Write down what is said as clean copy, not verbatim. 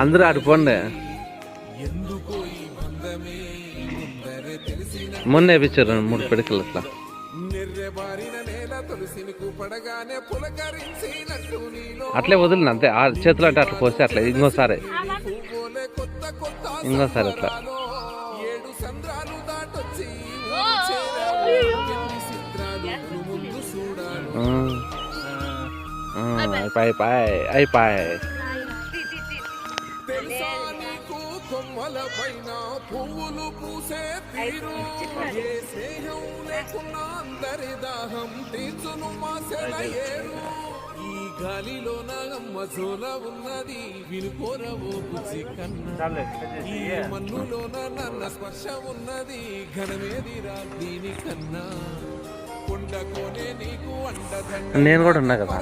అందరూ ఆడిపోండి. మొన్న వేయించారు 3 పిడకలు అట్లా. అట్లే వదిలిన అంతే, ఆ చేతులు అంటే అట్లా పోస్తే అట్లా ఇంకోసారి అట్లా. అయిపోయి కొమ్మలపైన పువ్వులు పూసే తీరు, ఏ స్నేహం లేకున్నా అందరి దాహం తీర్చును మాసెల ఏరు. ఈ గాలిలో నాగమ్మ జోల ఉన్నది వినుకోరవో బుజ్జి కన్నా, ఈ మన్నులోన నన్న స్పర్శ ఉన్నది ఘనమేదిరా దీనికన్నా. కొండ కోనే నీకు అండదండ, నేను కూడా ఉన్నా కదా.